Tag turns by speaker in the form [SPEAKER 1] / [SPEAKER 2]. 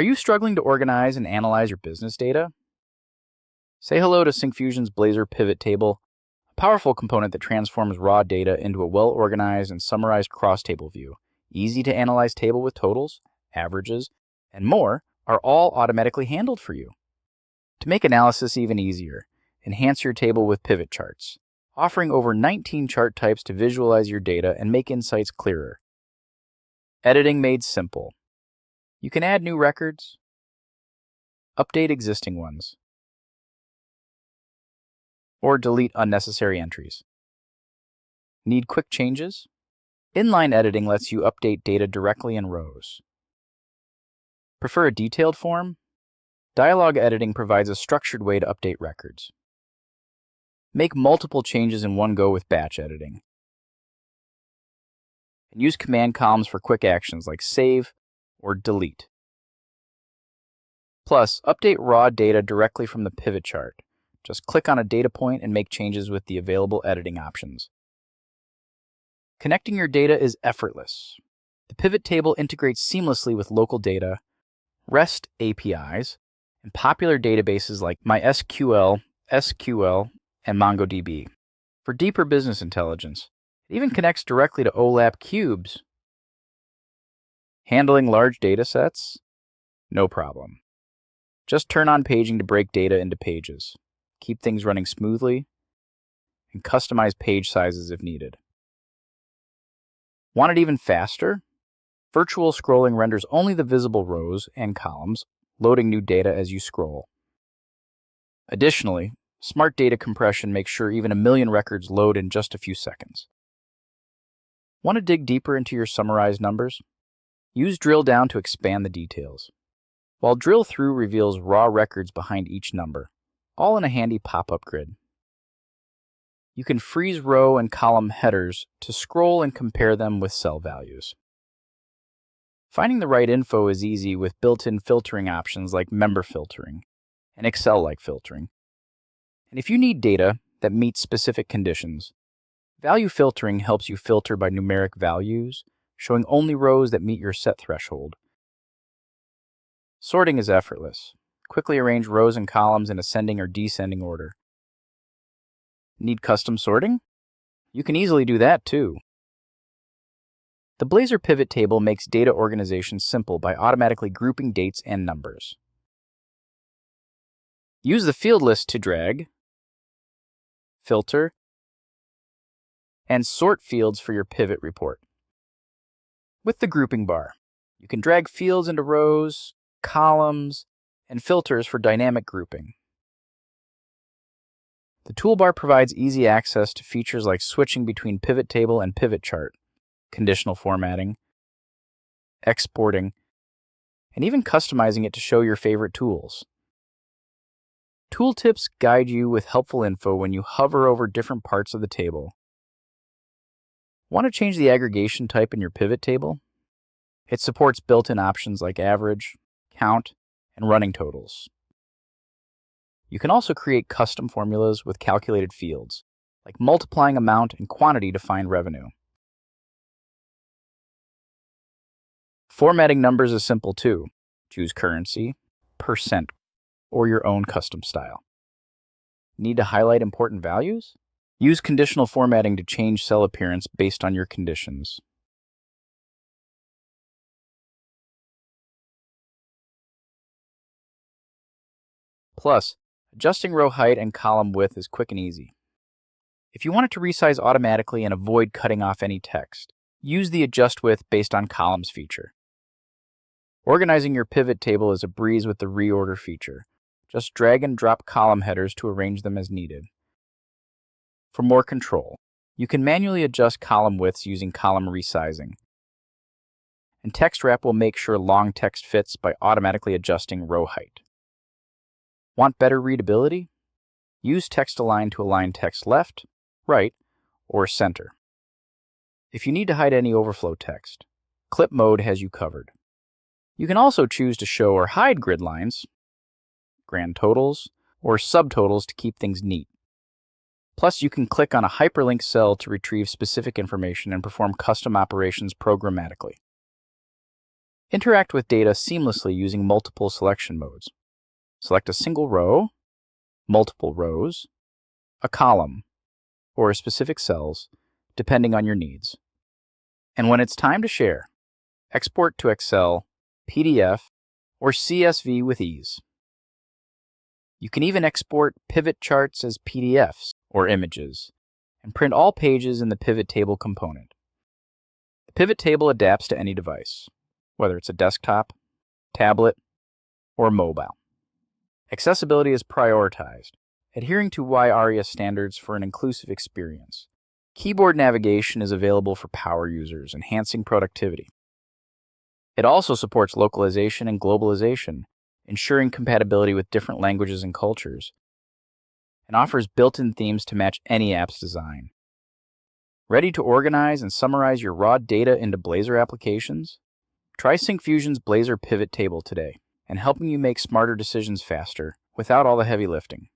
[SPEAKER 1] Are you struggling to organize and analyze your business data? Say hello to Syncfusion's Blazor Pivot Table, a powerful component that transforms raw data into a well-organized and summarized cross-table view. Easy to analyze table with totals, averages, and more are all automatically handled for you. To make analysis even easier, enhance your table with pivot charts, offering over 19 chart types to visualize your data and make insights clearer. Editing made simple. You can add new records, update existing ones, or delete unnecessary entries. Need quick changes? Inline editing lets you update data directly in rows. Prefer a detailed form? Dialog editing provides a structured way to update records. Make multiple changes in one go with batch editing. And use command columns for quick actions like save or delete. Plus, update raw data directly from the pivot chart. Just click on a data point and make changes with the available editing options. Connecting your data is effortless. The pivot table integrates seamlessly with local data, REST APIs, and popular databases like MySQL, SQL, and MongoDB. For deeper business intelligence, it even connects directly to OLAP cubes. Handling large datasets? No problem. Just turn on paging to break data into pages, keep things running smoothly, and customize page sizes if needed. Want it even faster? Virtual scrolling renders only the visible rows and columns, loading new data as you scroll. Additionally, smart data compression makes sure even 1 million records load in just a few seconds. Want to dig deeper into your summarized numbers? Use drill down to expand the details, while drill through reveals raw records behind each number, all in a handy pop-up grid. You can freeze row and column headers to scroll and compare them with cell values. Finding the right info is easy with built-in filtering options like member filtering and Excel-like filtering. And if you need data that meets specific conditions, value filtering helps you filter by numeric values, showing only rows that meet your set threshold. Sorting is effortless. Quickly arrange rows and columns in ascending or descending order. Need custom sorting? You can easily do that too. The Blazor Pivot Table makes data organization simple by automatically grouping dates and numbers. Use the field list to drag, filter, and sort fields for your pivot report. With the grouping bar, you can drag fields into rows, columns, and filters for dynamic grouping. The toolbar provides easy access to features like switching between pivot table and pivot chart, conditional formatting, exporting, and even customizing it to show your favorite tools. Tooltips guide you with helpful info when you hover over different parts of the table. Want to change the aggregation type in your pivot table? It supports built-in options like average, count, and running totals. You can also create custom formulas with calculated fields, like multiplying amount and quantity to find revenue. Formatting numbers is simple too. Choose currency, percent, or your own custom style. Need to highlight important values? Use conditional formatting to change cell appearance based on your conditions. Plus, adjusting row height and column width is quick and easy. If you want it to resize automatically and avoid cutting off any text, use the Adjust Width based on columns feature. Organizing your pivot table is a breeze with the Reorder feature. Just drag and drop column headers to arrange them as needed. For more control, you can manually adjust column widths using column resizing. And text wrap will make sure long text fits by automatically adjusting row height. Want better readability? Use Text Align to align text left, right, or center. If you need to hide any overflow text, Clip Mode has you covered. You can also choose to show or hide grid lines, grand totals, or subtotals to keep things neat. Plus, you can click on a hyperlink cell to retrieve specific information and perform custom operations programmatically. Interact with data seamlessly using multiple selection modes. Select a single row, multiple rows, a column, or specific cells, depending on your needs. And when it's time to share, export to Excel, PDF, or CSV with ease. You can even export pivot charts as PDFs or images, and print all pages in the pivot table component. The pivot table adapts to any device, whether it's a desktop, tablet, or mobile. Accessibility is prioritized, adhering to YARIA standards for an inclusive experience. Keyboard navigation is available for power users, enhancing productivity. It also supports localization and globalization, ensuring compatibility with different languages and cultures, and offers built-in themes to match any app's design. Ready to organize and summarize your raw data into Blazor applications? Try Syncfusion's Blazor Pivot Table today, and helping you make smarter decisions faster without all the heavy lifting.